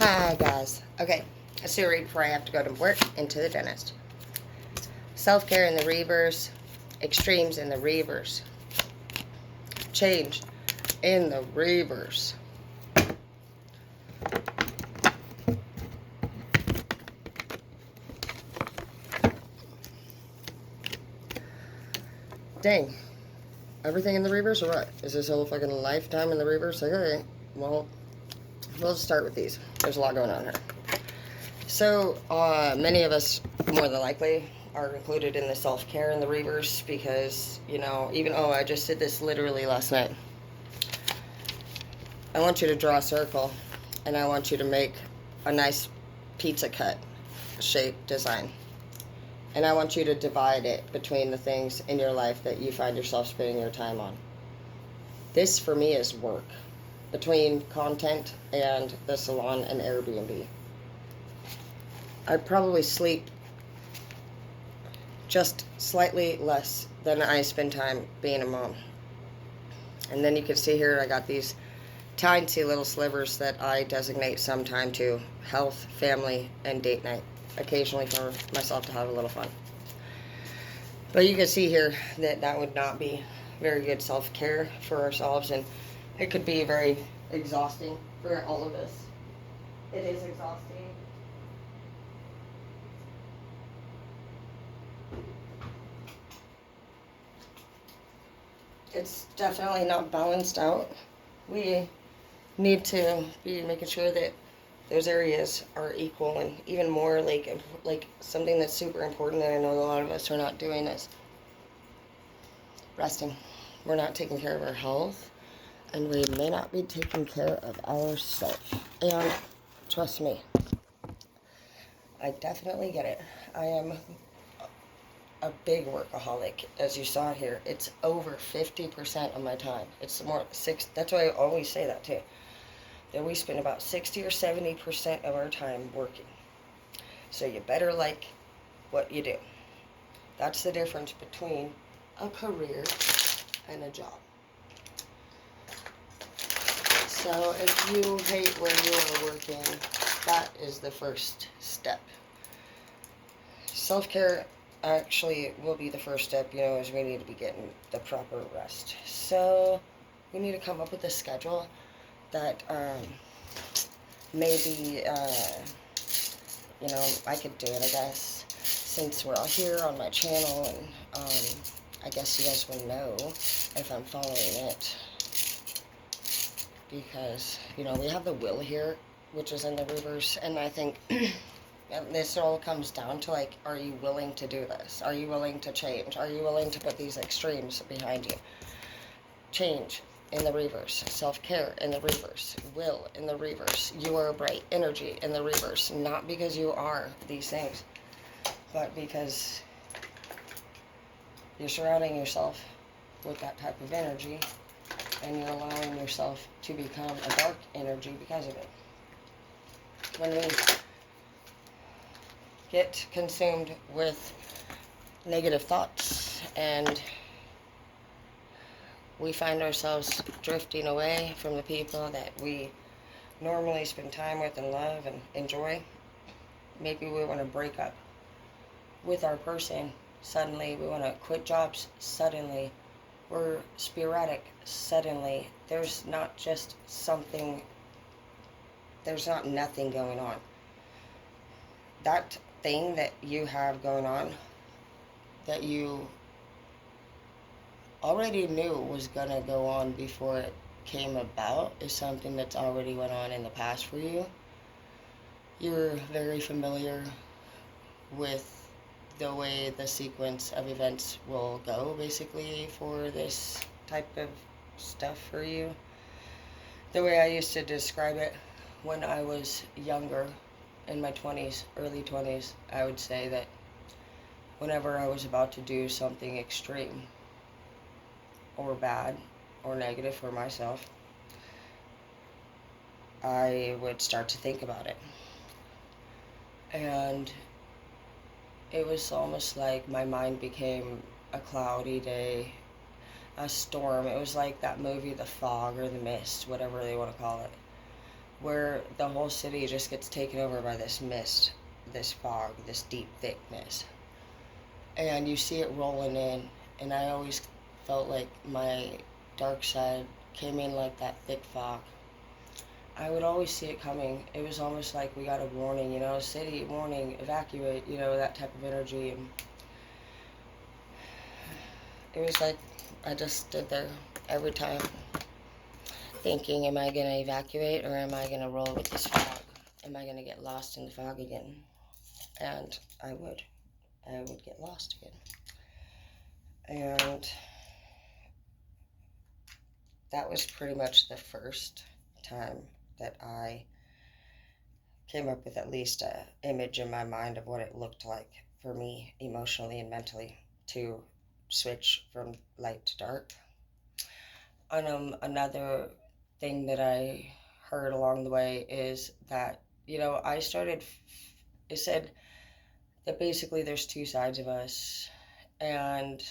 Hi guys. Okay, let's do a read before I have to go to work and to the dentist. Self-care in the reverse, extremes in the reverse, change in the reverse. Dang. Everything in the reverse or what? Is this whole fucking lifetime in the reverse? Okay, well, we'll just start with these. There's a lot going on here. So, many of us, more than likely, are included in the self-care in the reverse because, I just did this literally last night. I want you to draw a circle, and I want you to make a nice pizza cut shape design. And I want you to divide it between the things in your life that you find yourself spending your time on. This, for me, is work. Between content and the salon and Airbnb. I probably sleep just slightly less than I spend time being a mom. And then you can see here I got these tiny little slivers that I designate some time to health, family, and date night. Occasionally for myself to have a little fun. But you can see here that that would not be very good self-care for ourselves, and it could be very exhausting for all of us. It is exhausting. It's definitely not balanced out. We need to be making sure that those areas are equal, and even more like something that's super important that I know a lot of us are not doing is resting. We're not taking care of our health, and we may not be taking care of ourselves. And trust me, I definitely get it. I am a big workaholic, as you saw here. It's over 50% of my time. It's more six. That's why I always say that too. That we spend about 60 or 70% of our time working. So you better like what you do. That's the difference between a career and a job. So if you hate where you are working, that is the first step. Self-care actually will be the first step, is we need to be getting the proper rest. So we need to come up with a schedule that maybe, I could do it, I guess, since we're all here on my channel, and I guess you guys will know if I'm following it, because, we have the will here, which is in the reverse, and I think this all comes down to, like, are you willing to do this? Are you willing to change? Are you willing to put these extremes behind you? Change in the reverse, self-care in the reverse, will in the reverse, you are a bright energy in the reverse, not because you are these things, but because you're surrounding yourself with that type of energy, and you're allowing yourself to become a dark energy because of it. When we get consumed with negative thoughts and we find ourselves drifting away from the people that we normally spend time with and love and enjoy, maybe we want to break up with our person suddenly, we want to quit jobs suddenly, we're sporadic suddenly, there's not nothing going on. That thing that you have going on that you already knew was going to go on before it came about is something that's already went on in the past for you. You're very familiar with the way the sequence of events will go, basically, for this type of stuff for you. The way I used to describe it when I was younger, in my 20s, early 20s, I would say that whenever I was about to do something extreme or bad or negative for myself, I would start to think about it. And it was almost like my mind became a cloudy day, a storm. It was like that movie, The Fog or The Mist, whatever they want to call it, where the whole city just gets taken over by this mist, this fog, this deep thickness. And you see it rolling in, and I always felt like my dark side came in like that thick fog. I would always see it coming. It was almost like we got a warning, city warning, evacuate, that type of energy. And it was like I just stood there every time thinking, am I going to evacuate or am I going to roll with this fog? Am I going to get lost in the fog again? And I would. I would get lost again. And that was pretty much the first time that I came up with at least an image in my mind of what it looked like for me emotionally and mentally to switch from light to dark. And another thing that I heard along the way is that, it said that basically there's two sides of us. And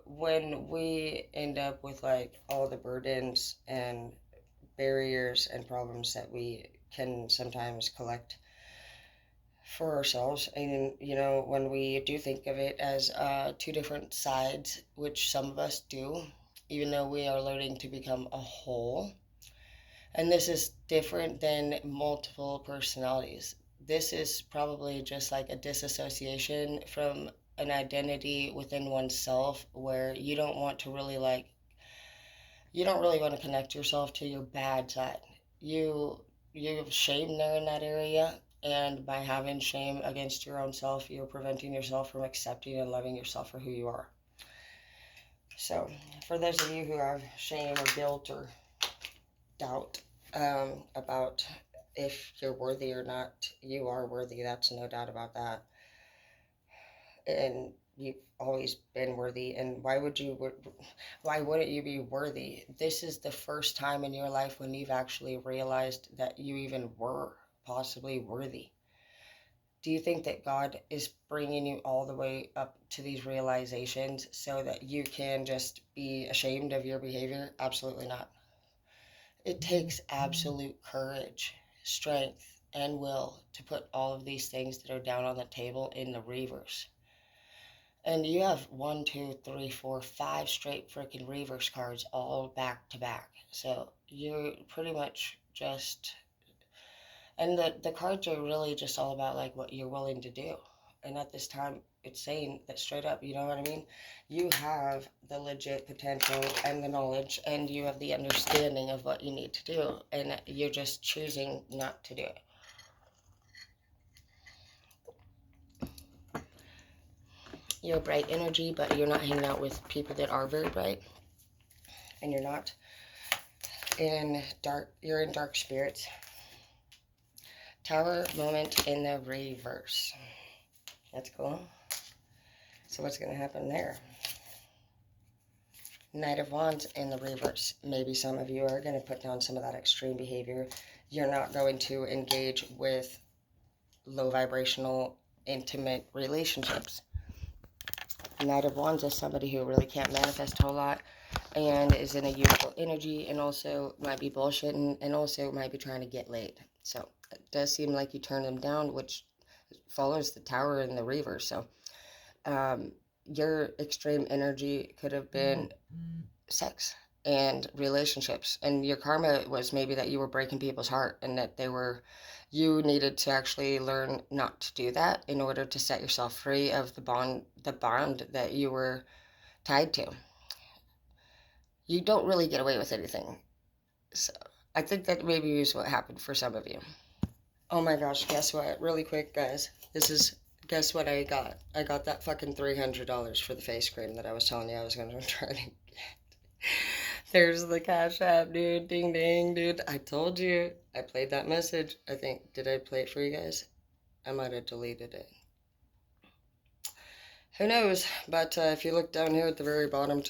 when we end up with like all the burdens and barriers and problems that we can sometimes collect for ourselves, and when we do think of it as two different sides, which some of us do, even though we are learning to become a whole. And this is different than multiple personalities. This is probably just like a disassociation from an identity within oneself, where you don't really want to connect yourself to your bad side. You have shame there in that area, and by having shame against your own self, you're preventing yourself from accepting and loving yourself for who you are. So for those of you who have shame or guilt or doubt about if you're worthy or not, you are worthy. That's no doubt about that. And you've always been worthy. And why wouldn't you be worthy? This is the first time in your life when you've actually realized that you even were possibly worthy. Do you think that God is bringing you all the way up to these realizations so that you can just be ashamed of your behavior? Absolutely not. It takes absolute courage, strength, and will to put all of these things that are down on the table in the reverse. And you have 1, 2, 3, 4, 5 straight freaking reverse cards all back to back. So you're pretty much just, and the cards are really just all about like what you're willing to do. And at this time, it's saying that straight up, you know what I mean? You have the legit potential and the knowledge, and you have the understanding of what you need to do, and you're just choosing not to do it. You're bright energy, but you're not hanging out with people that are very bright, and you're not in dark, you're in dark spirits. Tower moment in the reverse. That's cool. So what's going to happen there? Knight of Wands in the reverse. Maybe some of you are going to put down some of that extreme behavior. You're not going to engage with low vibrational, intimate relationships. Knight of Wands is somebody who really can't manifest a whole lot and is in a youthful energy, and also might be bullshitting, and also might be trying to get laid. So it does seem like you turned them down, which follows the Tower in the reverse. So your extreme energy could have been sex and relationships, and your karma was maybe that you were breaking people's heart, and that you needed to actually learn not to do that in order to set yourself free of the bond that you were tied to. You don't really get away with anything. So I think that maybe is what happened for some of you. Oh my gosh, guess what? Really quick, guys. Guess what I got? I got that fucking $300 for the face cream that I was telling you I was going to try to get. There's the Cash App, dude. Ding, ding, dude. I told you. I played that message. I think, did I play it for you guys? I might have deleted it. Who knows? But if you look down here at the very bottom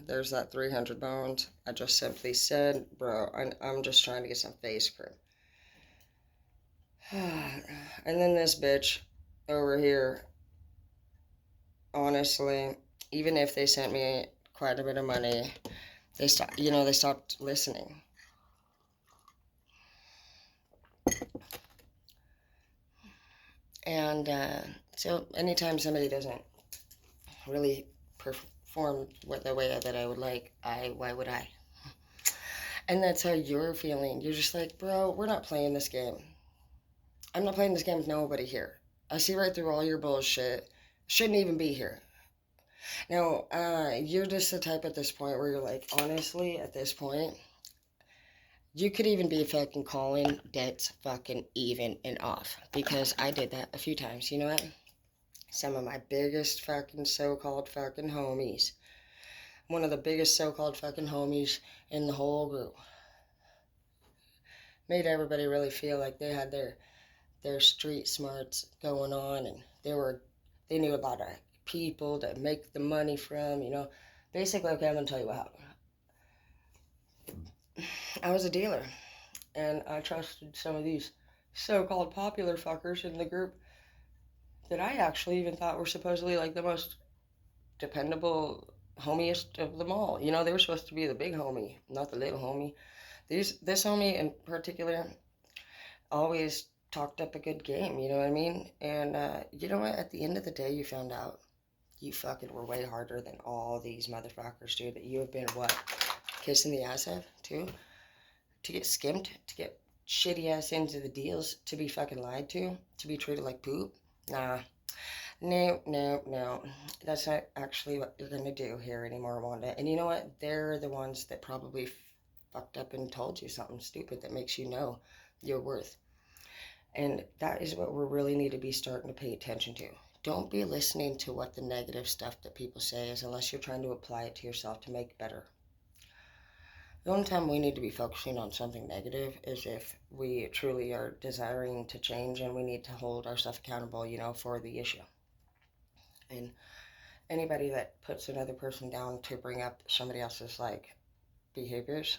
there's that 300 pounds. I just simply said, bro, I'm just trying to get some face cream. And then this bitch over here, honestly, even if they sent me quite a bit of money, they stopped listening. And so anytime somebody doesn't really perform the way that I would like, why would I? And that's how you're feeling. You're just like, bro, we're not playing this game. I'm not playing this game with nobody here. I see right through all your bullshit. Shouldn't even be here. Now, you're just the type at this point where you're like, honestly, at this point, you could even be fucking calling debts fucking even and off. Because I did that a few times. You know what? Some of my biggest fucking so-called fucking homies. One of the biggest so-called fucking homies in the whole group. Made everybody really feel like they had their street smarts going on, and they knew about people to make the money from, Basically, okay, I'm gonna tell you what happened. I was a dealer, and I trusted some of these so-called popular fuckers in the group that I actually even thought were supposedly like the most dependable, homiest of them all. They were supposed to be the big homie, not the little homie. This homie in particular always talked up a good game, you know what I mean? And you know what? At the end of the day, you found out you fucking were way harder than all these motherfuckers, dude. That you have been what? Kissing the ass of, too? To get skimped? To get shitty ass into the deals? To be fucking lied to be treated like poop? Nah. No, no, no. That's not actually what you're gonna do here anymore, Wanda. And you know what? They're the ones that probably fucked up and told you something stupid that makes you know your worth. And that is what we really need to be starting to pay attention to. Don't be listening to what the negative stuff that people say is unless you're trying to apply it to yourself to make better. The only time we need to be focusing on something negative is if we truly are desiring to change and we need to hold ourselves accountable, for the issue. And anybody that puts another person down to bring up somebody else's behaviors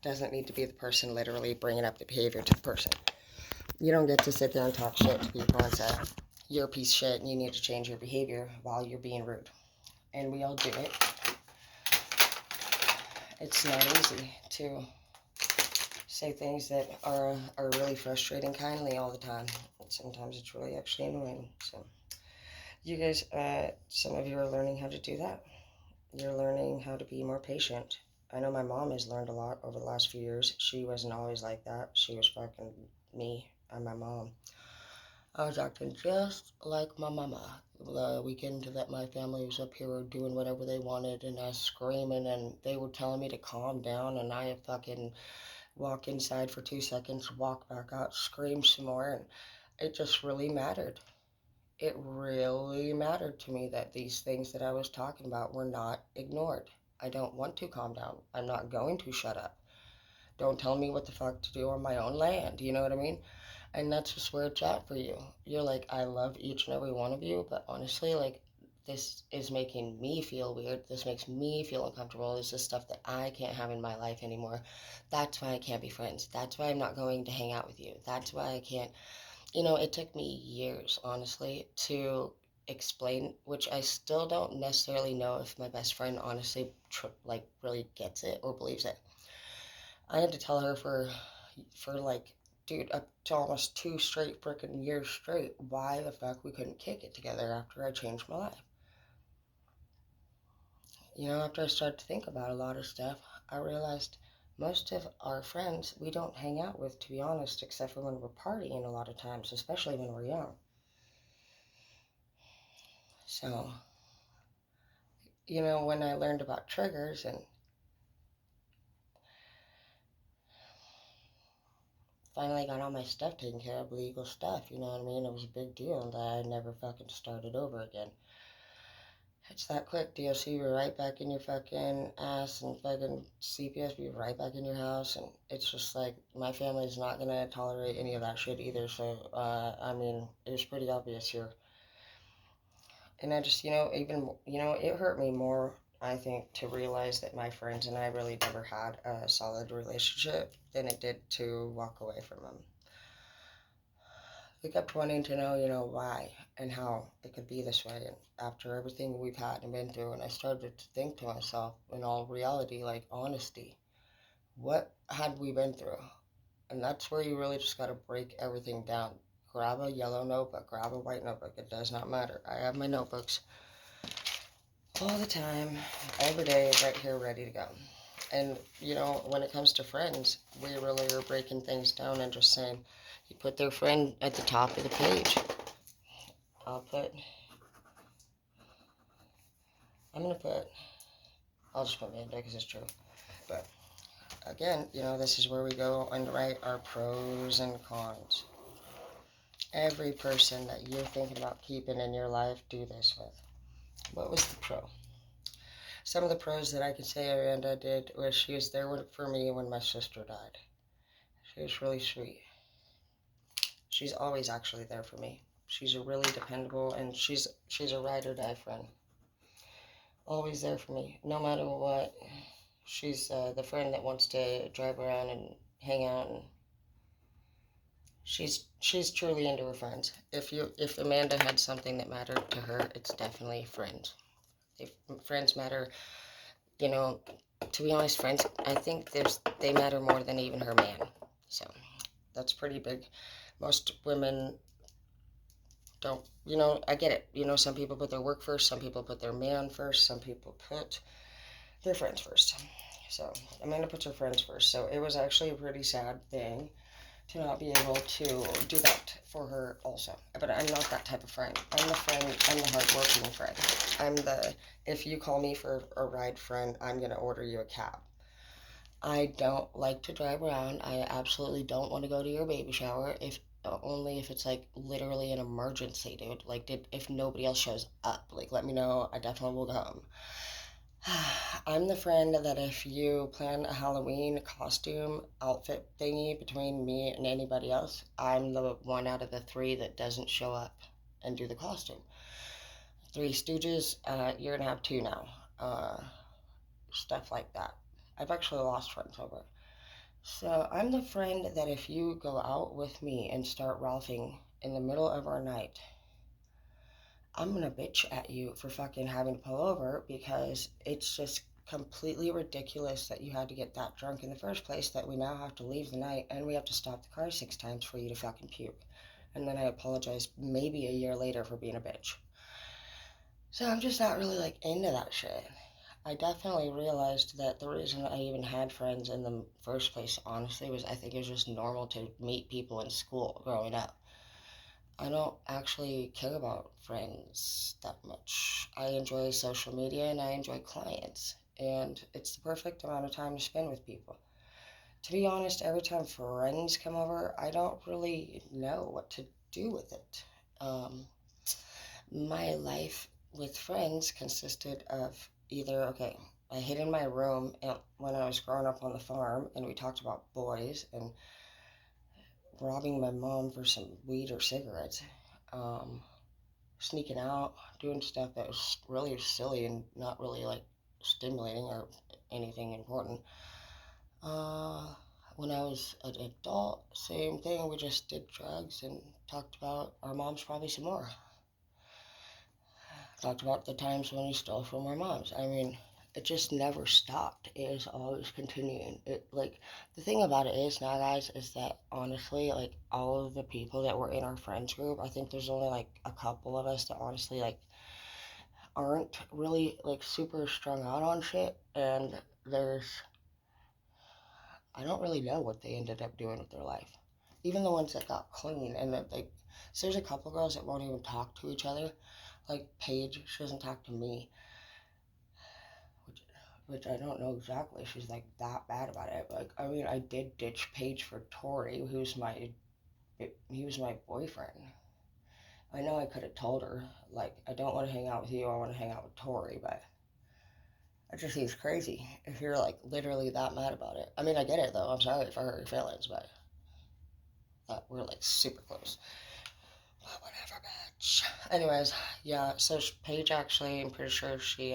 doesn't need to be the person literally bringing up the behavior to the person. You don't get to sit there and talk shit to people and say, you're a piece of shit and you need to change your behavior while you're being rude. And we all do it. It's not easy to say things that are really frustrating kindly all the time. Sometimes it's really actually annoying. So you guys, some of you are learning how to do that. You're learning how to be more patient. I know my mom has learned a lot over the last few years. She wasn't always like that. She was fucking me and my mom. I was acting just like my mama. The weekend that my family was up here doing whatever they wanted, and I was screaming, and they were telling me to calm down, and I fucking walk inside for 2 seconds, walk back out, scream some more, and it just really mattered. It really mattered to me that these things that I was talking about were not ignored. I don't want to calm down. I'm not going to shut up. Don't tell me what the fuck to do on my own land. You know what I mean? And that's just where it's at for you. You're like, I love each and every one of you, but honestly, this is making me feel weird. This makes me feel uncomfortable. This is stuff that I can't have in my life anymore. That's why I can't be friends. That's why I'm not going to hang out with you. That's why I can't. It took me years, honestly, to explain, which I still don't necessarily know if my best friend honestly, really gets it or believes it. I had to tell her for dude, up to almost 2 straight freaking years straight, why the fuck we couldn't kick it together after I changed my life. After I started to think about a lot of stuff, I realized most of our friends we don't hang out with, to be honest, except for when we're partying a lot of times, especially when we're young. So, when I learned about triggers and finally got all my stuff taken care of, legal stuff, you know what I mean? It was a big deal, and I never fucking started over again. It's that quick. DOC, you're right back in your fucking ass, and fucking CPS, be right back in your house, and it's just like, my family's not gonna tolerate any of that shit either, so, it was pretty obvious here. And I just, it hurt me more, I think, to realize that my friends and I really never had a solid relationship than it did to walk away from them. They kept wanting to know, why and how it could be this way. And after everything we've had and been through, and I started to think to myself, in all reality, honesty, what had we been through? And that's where you really just got to break everything down. grab a yellow notebook, grab a white notebook. It does not matter. I have my notebooks all the time, every day, right here, ready to go. And, when it comes to friends, we really are breaking things down and just saying, you put their friend at the top of the page. I'll just put Amanda because it's true. But, again, this is where we go and write our pros and cons. Every person that you're thinking about keeping in your life, do this with. What was the pro? Some of the pros that I could say Amanda did was she was there for me when my sister died. She was really sweet. She's always actually there for me. She's a really dependable, and she's a ride or die friend. Always there for me, no matter what. She's the friend that wants to drive around and hang out, and she's truly into her friends. If Amanda had something that mattered to her, it's definitely friends. If friends matter, to be honest, friends, I think they matter more than even her man. So that's pretty big. Most women don't, I get it. Some people put their work first, some people put their man first, some people put their friends first. So Amanda puts her friends first. So it was actually a pretty sad thing to not be able to do that for her also. But I'm not that type of friend. I'm the hardworking friend. If you call me for a ride friend, I'm going to order you a cab. I don't like to drive around. I absolutely don't want to go to your baby shower only if it's like literally an emergency, dude. Like, if nobody else shows up, like, let me know. I definitely will come. I'm the friend that if you plan a Halloween costume outfit thingy between me and anybody else, I'm the one out of the three that doesn't show up and do the costume. Three Stooges, you're gonna have two now. Stuff like that. I've actually lost friends over it. So I'm the friend that if you go out with me and start Ralphing in the middle of our night, I'm gonna bitch at you for fucking having to pull over because it's just completely ridiculous that you had to get that drunk in the first place that we now have to leave the night and we have to stop the car 6 times for you to fucking puke. And then I apologize maybe a year later for being a bitch. So I'm just not really like into that shit. I definitely realized that the reason I even had friends in the first place, honestly, was I think it was just normal to meet people in school growing up. I don't actually care about friends that much. I enjoy social media and I enjoy clients, and it's the perfect amount of time to spend with people. To be honest, every time friends come over, I don't really know what to do with it. My life with friends consisted of I hid in my room when I was growing up on the farm, and we talked about boys and robbing my mom for some weed or cigarettes, sneaking out, doing stuff that was really silly and not really like stimulating or anything important. When I was an adult, same thing. We just did drugs and talked about our moms, probably some more. Talked about the times when we stole from our moms. I mean, it just never stopped. It is always continuing. The thing about it is now, guys, is that honestly, like, all of the people that were in our friends group, I think there's only like a couple of us that honestly like aren't really like super strung out on shit, and I don't really know what they ended up doing with their life. Even the ones that got clean, and that so there's a couple girls that won't even talk to each other. Like Paige, she doesn't talk to me, which I don't know exactly. She's like that bad about it. Like, I mean, I did ditch Paige for Tori, he was my boyfriend. I know I could have told her, like, I don't want to hang out with you, I want to hang out with Tori, but it just seems crazy if you're like literally that mad about it. I mean, I get it though. I'm sorry for her feelings, but we're like super close. But whatever, bitch. Anyways, yeah. So Paige actually, I'm pretty sure she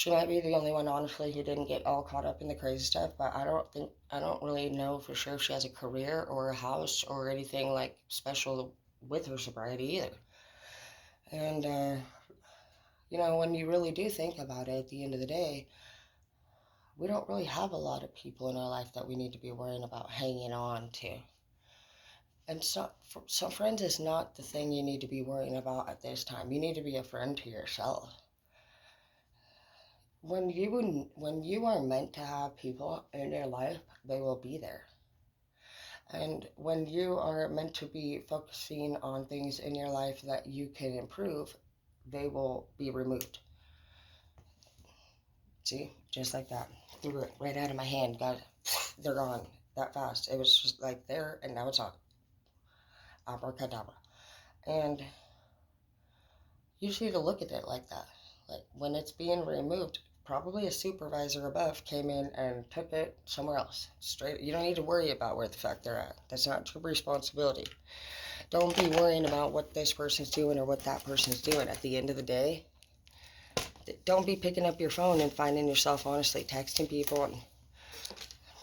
might be the only one, honestly, who didn't get all caught up in the crazy stuff. But I don't really know for sure if she has a career or a house or anything like special with her sobriety either. And when you really do think about it, at the end of the day, we don't really have a lot of people in our life that we need to be worrying about hanging on to. And so friends is not the thing you need to be worrying about at this time. You need to be a friend to yourself. When you are meant to have people in your life, they will be there. And when you are meant to be focusing on things in your life that you can improve, they will be removed. See, just like that. Threw it right out of my hand. Got it. They're gone that fast. It was just like there, and now it's on. Abracadabra. And you just need to look at it like that. Like when it's being removed, probably a supervisor above came in and took it somewhere else. Straight. You don't need to worry about where the fuck they're at. That's not your responsibility. Don't be worrying about what this person's doing or what that person's doing. At the end of the day, don't be picking up your phone and finding yourself honestly texting people and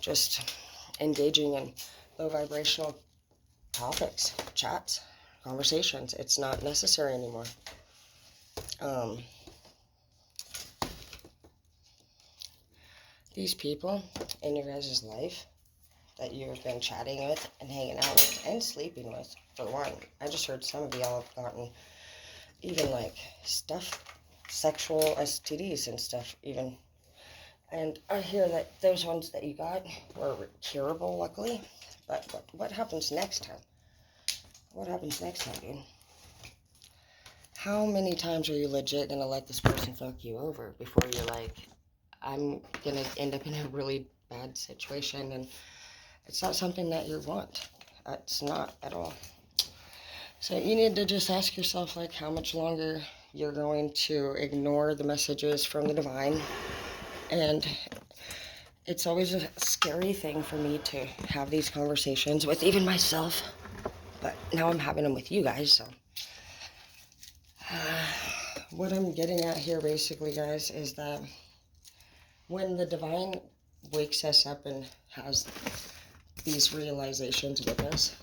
just engaging in low vibrational topics, chats, conversations. It's not necessary anymore. These people in your guys' life that you've been chatting with and hanging out with and sleeping with, for one, I just heard some of y'all have gotten even like stuff, sexual STDs and stuff even. And I hear that those ones that you got were curable, luckily. But what happens next time? What happens next time, dude? How many times are you legit gonna let this person fuck you over before you're like, I'm gonna end up in a really bad situation? And it's not something that you want. It's not at all. So you need to just ask yourself, like, how much longer you're going to ignore the messages from the divine. And it's always a scary thing for me to have these conversations with even myself. But now I'm having them with you guys, so. What I'm getting at here, basically, guys, is that when the divine wakes us up and has these realizations with us,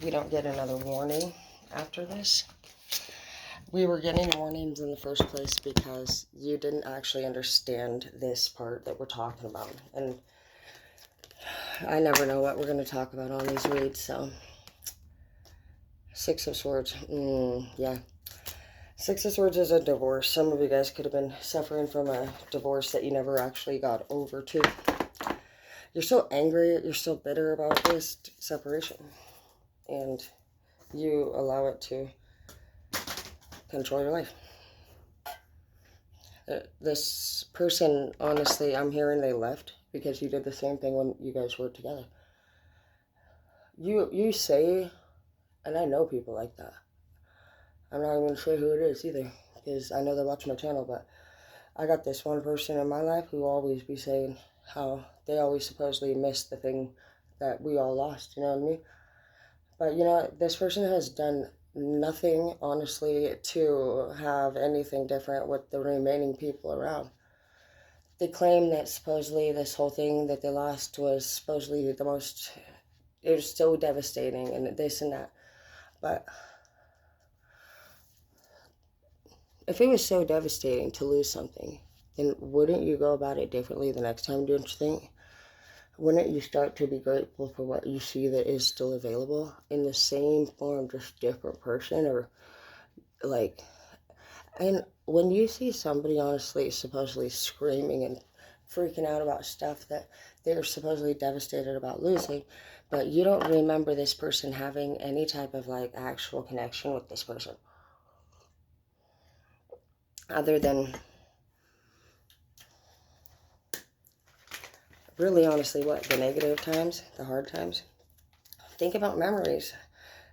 we don't get another warning after this. We were getting warnings in the first place because you didn't actually understand this part that we're talking about. And I never know what we're going to talk about on these reads, so. Six of Swords. Yeah. Six of Swords is a divorce. Some of you guys could have been suffering from a divorce that you never actually got over to. You're still angry. You're still bitter about this separation. And you allow it to control your life. This person, honestly, I'm hearing they left because you did the same thing when you guys were together. You say, and I know people like that. I'm not even sure who it is either, because I know they watch my channel, but I got this one person in my life who will always be saying how they always supposedly missed the thing that we all lost, you know what I mean? But you know, this person has done nothing, honestly, to have anything different with the remaining people around. They claim that supposedly this whole thing that they lost was supposedly the most, it was so devastating and this and that. But if it was so devastating to lose something, then wouldn't you go about it differently the next time, don't you think? Wouldn't you start to be grateful for what you see that is still available in the same form, just different person? Or like, and when you see somebody honestly supposedly screaming and freaking out about stuff that they're supposedly devastated about losing, but you don't remember this person having any type of like actual connection with this person other than really honestly what, the negative times, the hard times. Think about memories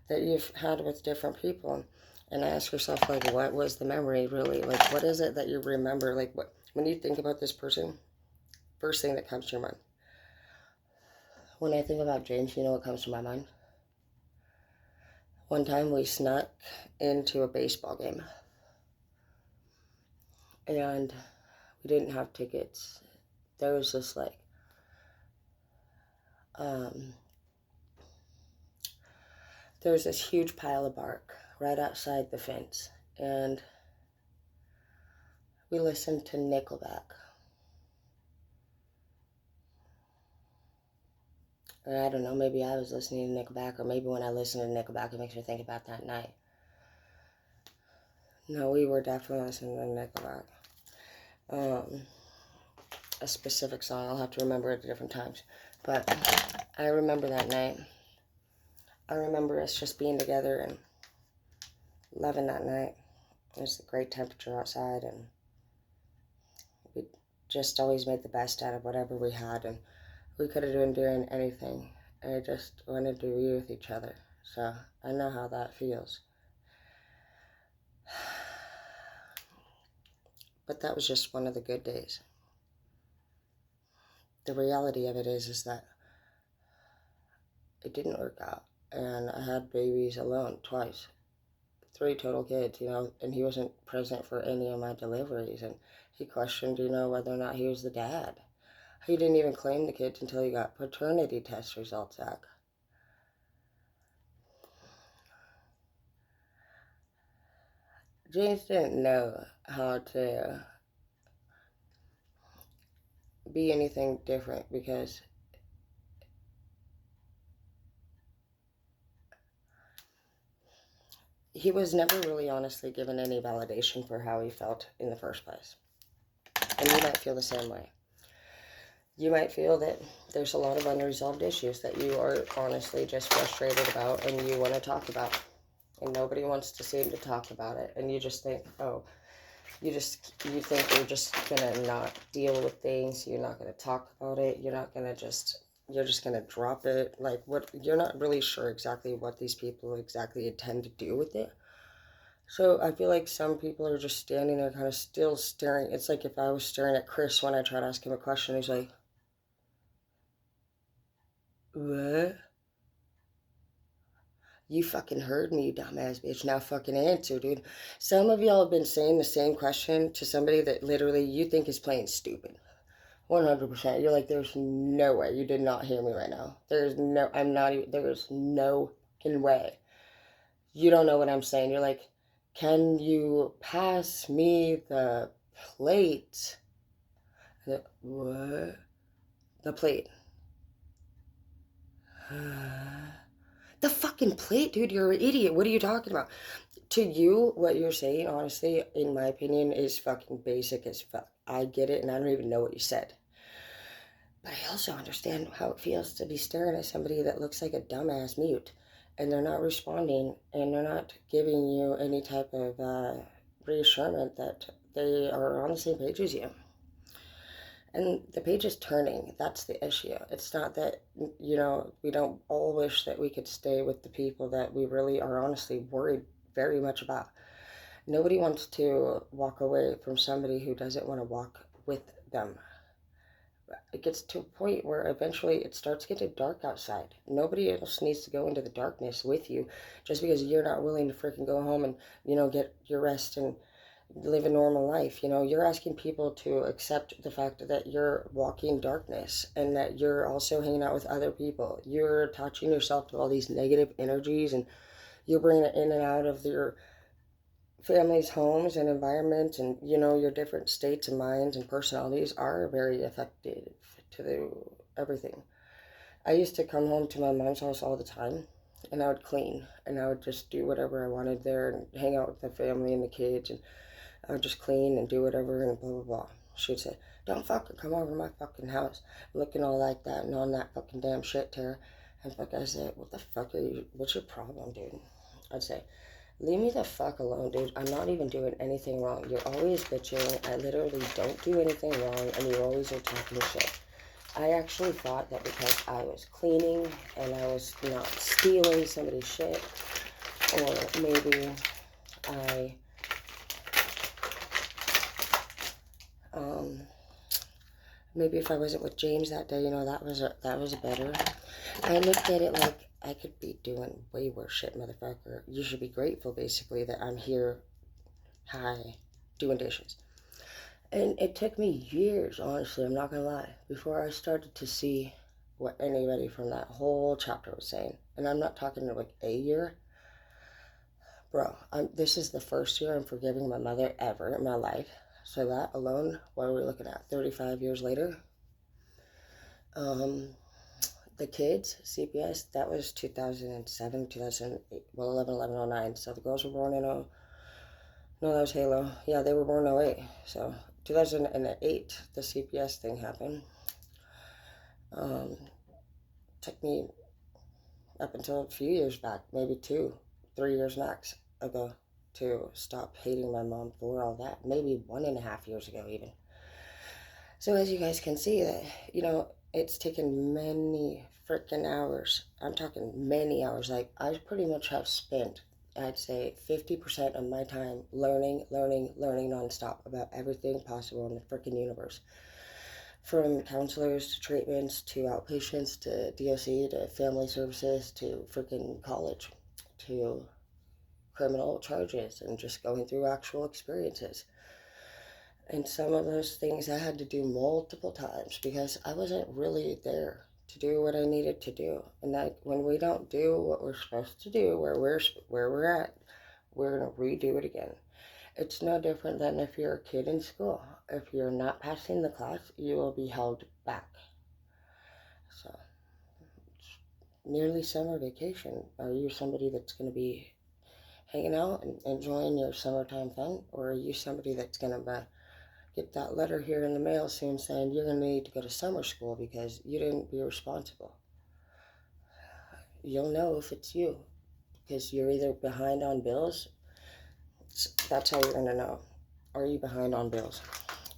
that you've had with different people and ask yourself, like, what was the memory really? Like, what is it that you remember? Like, what, when you think about this person, first thing that comes to your mind. When I think about James, you know what comes to my mind? One time we snuck into a baseball game and we didn't have tickets. There was this like, there was this huge pile of bark right outside the fence, and we listened to Nickelback. Or I don't know, maybe I was listening to Nickelback, or maybe when I listen to Nickelback, it makes me think about that night. No, we were definitely listening to Nickelback. A specific song, I'll have to remember it at different times. But I remember that night. I remember us just being together and loving that night. It was a great temperature outside, and we just always made the best out of whatever we had, and we could have been doing anything. And I just wanted to be with each other. So I know how that feels. But that was just one of the good days. The reality of it is that it didn't work out. And I had babies alone twice. 3 total kids, and he wasn't present for any of my deliveries. And he questioned, whether or not he was the dad. He didn't even claim the kids until he got paternity test results back. James didn't know how to be anything different because he was never really honestly given any validation for how he felt in the first place. And you might feel the same way. You might feel that there's a lot of unresolved issues that you are honestly just frustrated about and you want to talk about. And nobody wants to seem to talk about it. And you just think, you think you're just going to not deal with things. You're not going to talk about it. You're just going to drop it. Like, you're not really sure exactly what these people exactly intend to do with it. So I feel like some people are just standing there kind of still staring. It's like if I was staring at Chris when I tried to ask him a question, he's like, what? You fucking heard me, you dumbass bitch. Now fucking answer, dude. Some of y'all have been saying the same question to somebody that literally you think is playing stupid. 100%. You're like, there's no way. You did not hear me right now. There is no fucking way. You don't know what I'm saying. You're like, can you pass me the plate? What? The plate. The fucking plate, dude. You're an idiot. What are you talking about? To you, what you're saying, honestly, in my opinion, is fucking basic as fuck. I get it, and I don't even know what you said. But I also understand how it feels to be staring at somebody that looks like a dumbass mute, and they're not responding, and they're not giving you any type of reassurance that they are on the same page as you. And the page is turning. That's the issue. It's not that, we don't all wish that we could stay with the people that we really are honestly worried very much about. Nobody wants to walk away from somebody who doesn't want to walk with them. It gets to a point where eventually it starts getting dark outside. Nobody else needs to go into the darkness with you just because you're not willing to freaking go home and, get your rest and live a normal life. You're asking people to accept the fact that you're walking darkness and that you're also hanging out with other people. You're attaching yourself to all these negative energies, and you're bringing it in and out of your families' homes and environment, and your different states and minds and personalities are very affected to everything. I used to come home to my mom's house all the time, and I would clean, and I would just do whatever I wanted there and hang out with the family and the kids, and I would just clean and do whatever and blah blah blah. She'd say, don't fucking come over to my fucking house looking all like that and on that fucking damn shit, Tara. And I said, what the fuck what's your problem, dude? I'd say, leave me the fuck alone, dude. I'm not even doing anything wrong. You're always bitching. I literally don't do anything wrong, and you always are talking shit. I actually thought that because I was cleaning and I was not stealing somebody's shit, or maybe if I wasn't with James that day, that was better. I looked at it like, I could be doing way worse shit, motherfucker. You should be grateful, basically, that I'm here, doing dishes. And it took me years, honestly, I'm not gonna lie, before I started to see what anybody from that whole chapter was saying. And I'm not talking like a year. Bro, this is the first year I'm forgiving my mother ever in my life. So that alone, what are we looking at, 35 years later? The kids, CPS, that was 2007, 2008, well, 11/11/09. So the girls were born in, no, that was Halo. Yeah, they were born in '08. So 2008, the CPS thing happened. Took me up until a few years back, maybe 2, 3 years max ago, to stop hating my mom for all that. Maybe 1.5 years ago, even. So as you guys can see, that it's taken many freaking hours. I'm talking many hours. Like, I pretty much have spent, I'd say, 50% of my time learning nonstop about everything possible in the freaking universe. From counselors to treatments to outpatients to DOC to family services to freaking college to criminal charges and just going through actual experiences. And some of those things I had to do multiple times because I wasn't really there to do what I needed to do. And that when we don't do what we're supposed to do, where we're at, we're gonna redo it again. It's no different than if you're a kid in school. If you're not passing the class, you will be held back. So, it's nearly summer vacation. Are you somebody that's going to be hanging out and enjoying your summertime fun? Or are you somebody that's going to get that letter here in the mail soon saying you're going to need to go to summer school because you didn't be responsible? You'll know if it's you because you're either behind on bills. That's how you're going to know. Are you behind on bills?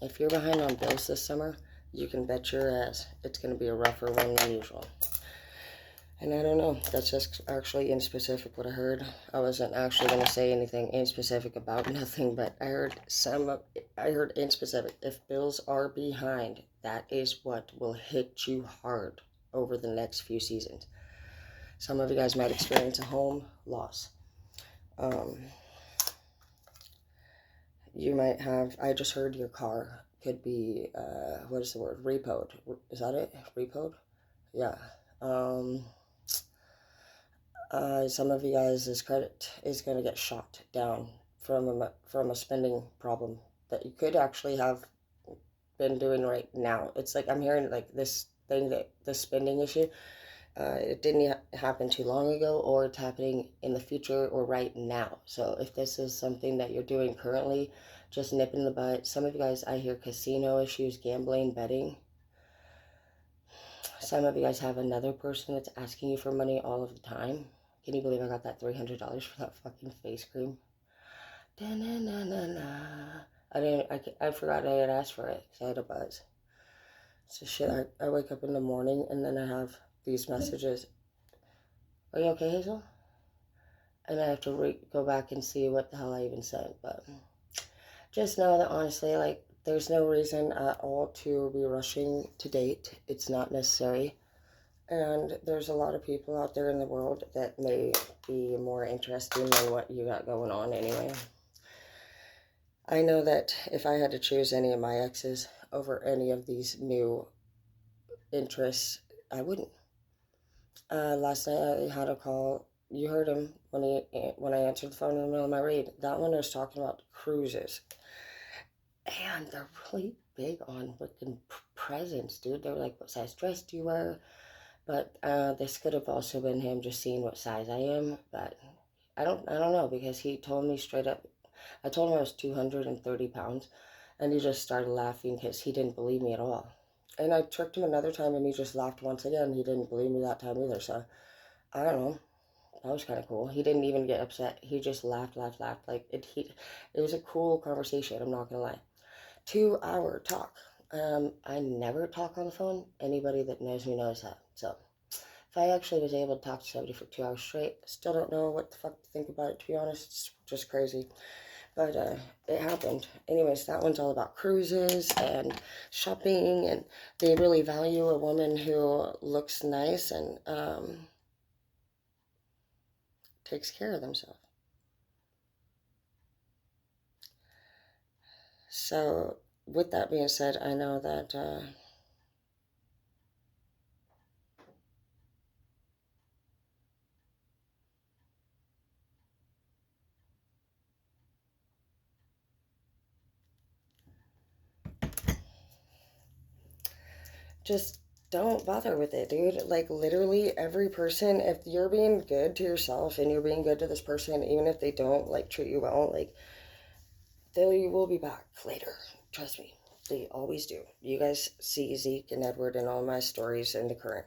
If you're behind on bills this summer, you can bet your ass it's going to be a rougher one than usual. And I don't know, that's just actually in specific what I heard. I wasn't actually going to say anything in specific about nothing, but I heard in specific, if bills are behind, that is what will hit you hard over the next few seasons. Some of you guys might experience a home loss. You might have, I just heard your car could be, what is the word, repoed. Is that it? Repoed? Yeah. Some of you guys' credit is going to get shot down from a spending problem that you could actually have been doing right now. It's like I'm hearing like this thing, that the spending issue, it didn't happen too long ago, or it's happening in the future or right now. So if this is something that you're doing currently, just nip in the butt. Some of you guys, I hear casino issues, gambling, betting. Some of you guys have another person that's asking you for money all of the time. Can you believe I got that $300 for that fucking face cream? Da-na-na-na-na. I forgot I had asked for it because I had a buzz. So shit, I wake up in the morning and then I have these messages. Are you okay, Hazel? And I have to go back and see what the hell I even said. But just know that honestly, like, there's no reason at all to be rushing to date. It's not necessary. And there's a lot of people out there in the world that may be more interesting than what you got going on anyway. I know that if I had to choose any of my exes over any of these new interests, I wouldn't. Last night I had a call. You heard him when I answered the phone in the middle of my read. That one was talking about cruises. And they're really big on freaking presents, dude. They were like, what size dress do you wear? But this could have also been him just seeing what size I am. But I don't know, because he told me straight up. I told him I was 230 pounds, and he just started laughing because he didn't believe me at all. And I tricked him another time, and he just laughed once again. He didn't believe me that time either. So I don't know. That was kind of cool. He didn't even get upset. He just laughed. Like it was a cool conversation. I'm not gonna lie. 2-hour talk. I never talk on the phone. Anybody that knows me knows that. So if I actually was able to talk to somebody for 2 hours straight, still don't know what the fuck to think about it, to be honest. It's just crazy. But it happened. Anyways, that one's all about cruises and shopping, and they really value a woman who looks nice and takes care of themselves. So with that being said, I know that just don't bother with it, dude. Like, literally, every person, if you're being good to yourself and you're being good to this person, even if they don't, like, treat you well, like, they will be back later. Trust me. They always do. You guys see Zeke and Edward in all my stories in the current.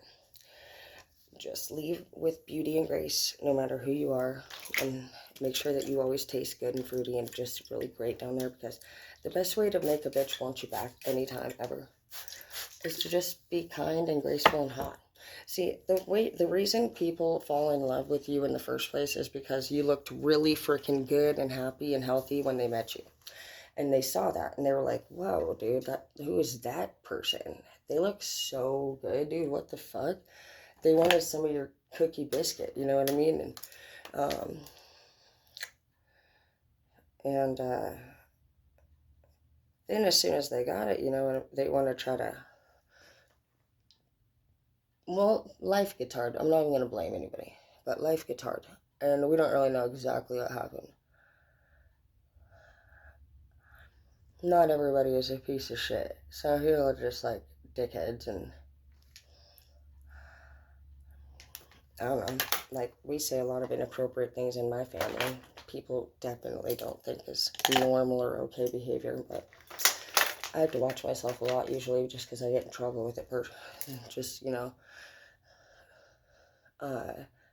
Just leave with beauty and grace, no matter who you are, and make sure that you always taste good and fruity and just really great down there, because the best way to make a bitch want you back anytime ever is to just be kind and graceful and hot. See, the reason people fall in love with you in the first place is because you looked really freaking good and happy and healthy when they met you. And they saw that and they were like, whoa, dude, who is that person? They look so good, dude. What the fuck? They wanted some of your cookie biscuit, you know what I mean? Um, and then as soon as they got it, you know, they want to try to, well, life gets hard. I'm not even going to blame anybody, but life gets hard. And we don't really know exactly what happened. Not everybody is a piece of shit. Some people are just like dickheads, and I don't know. Like, we say a lot of inappropriate things in my family. People definitely don't think is normal or okay behavior, but I have to watch myself a lot usually just because I get in trouble with it. Just, you know,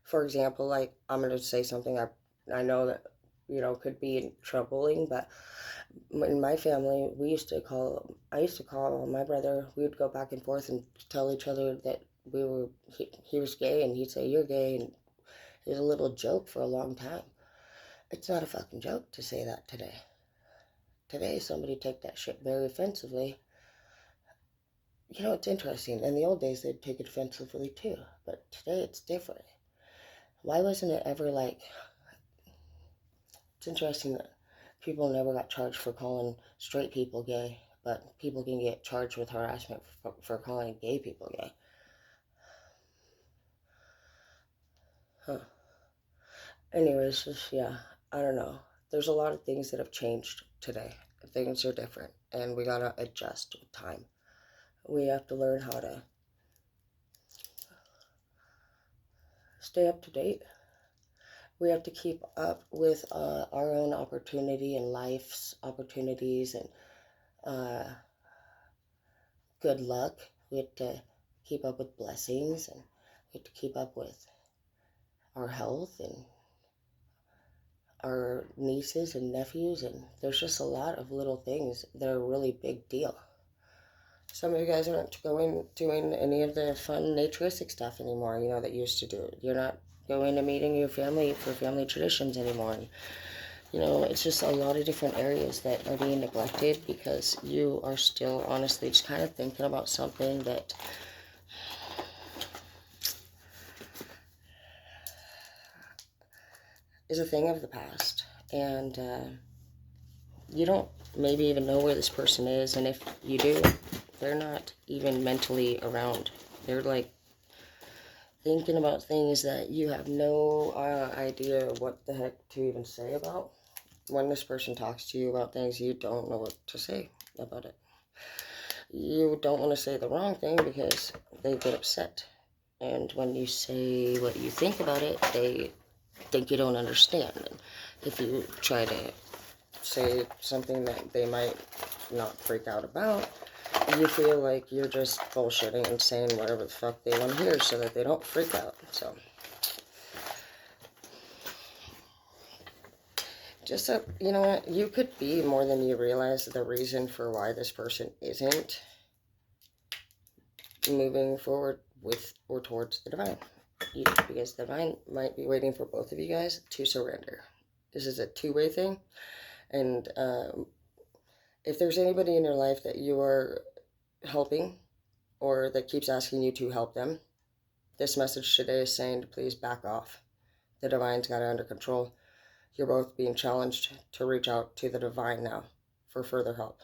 for example, like, I'm going to say something I know that, you know, could be troubling, but in my family, I used to call my brother, we would go back and forth and tell each other that he was gay, and he'd say, you're gay, and it was a little joke for a long time. It's not a fucking joke to say that today. Today, somebody take that shit very offensively. You know, it's interesting. In the old days, they'd take it offensively too, but today it's different. Why wasn't it ever like, it's interesting that people never got charged for calling straight people gay, but people can get charged with harassment for calling gay people gay. Huh. Anyways, just, yeah, I don't know. There's a lot of things that have changed today. Things are different, and we gotta adjust with time. We have to learn how to stay up to date. We have to keep up with our own opportunity and life's opportunities and good luck. We have to keep up with blessings, and we have to keep up with our health and our nieces and nephews, and there's just a lot of little things that are a really big deal. Some of you guys aren't doing any of the fun naturistic stuff anymore, you know, that you used to do. You're not going to meeting your family for family traditions anymore. And, you know, it's just a lot of different areas that are being neglected because you are still honestly just kind of thinking about something that is a thing of the past. And you don't maybe even know where this person is. And if you do, they're not even mentally around. They're like thinking about things that you have no idea what the heck to even say about. When this person talks to you about things, you don't know what to say about it. You don't want to say the wrong thing because they get upset. And when you say what you think about it, they think you don't understand. And if you try to say something that they might not freak out about, you feel like you're just bullshitting and saying whatever the fuck they want to hear so that they don't freak out. So, just so, you know what, you could be more than you realize the reason for why this person isn't moving forward with or towards the divine. Because the divine might be waiting for both of you guys to surrender. This is a two-way thing. And if there's anybody in your life that you are helping or that keeps asking you to help them, this message today is saying to please back off. The divine's got it under control. You're both being challenged to reach out to the divine now for further help.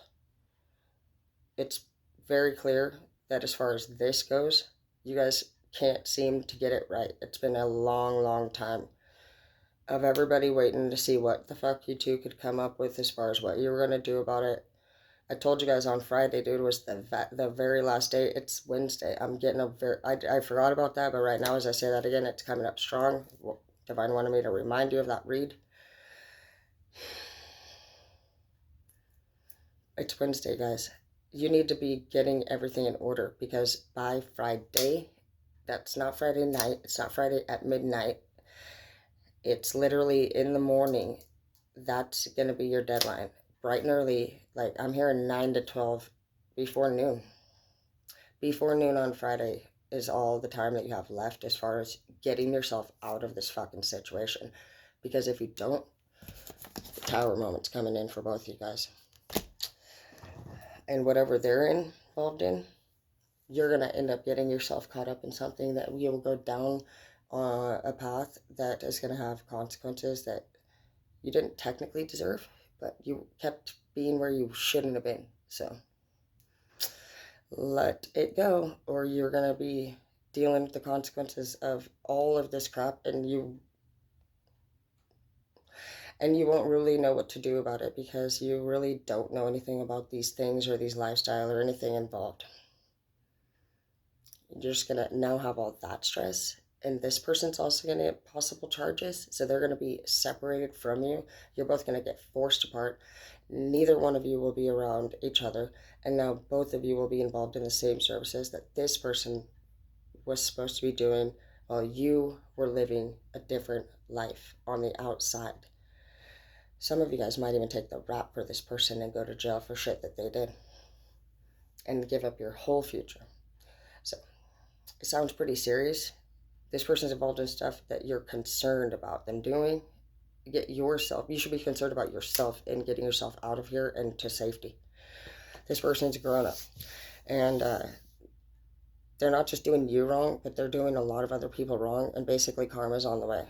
It's very clear that as far as this goes, you guys can't seem to get it right. It's been a long, long time of everybody waiting to see what the fuck you two could come up with as far as what you were going to do about it. I told you guys on Friday, dude, was the very last day. It's Wednesday. I'm getting I forgot about that, but right now, as I say that again, it's coming up strong. Divine wanted me to remind you of that read. It's Wednesday, guys. You need to be getting everything in order, because by Friday, that's not Friday night, it's not Friday at midnight, it's literally in the morning. That's going to be your deadline. Bright and early, like I'm hearing 9 to 12 before noon. Before noon on Friday is all the time that you have left as far as getting yourself out of this fucking situation. Because if you don't, the tower moment's coming in for both of you guys. And whatever they're involved in, you're going to end up getting yourself caught up in something that you will go down a path that is going to have consequences that you didn't technically deserve, but you kept being where you shouldn't have been. So let it go, or you're going to be dealing with the consequences of all of this crap, and you won't really know what to do about it, because you really don't know anything about these things or these lifestyle or anything involved. You're just going to now have all that stress. And this person's also going to get possible charges. So they're going to be separated from you. You're both going to get forced apart. Neither one of you will be around each other. And now both of you will be involved in the same services that this person was supposed to be doing while you were living a different life on the outside. Some of you guys might even take the rap for this person and go to jail for shit that they did. And give up your whole future. So it sounds pretty serious. This person's involved in stuff that you're concerned about them doing. You should be concerned about yourself and getting yourself out of here and to safety. This person's grown up. And they're not just doing you wrong, but they're doing a lot of other people wrong. And basically karma's on the way.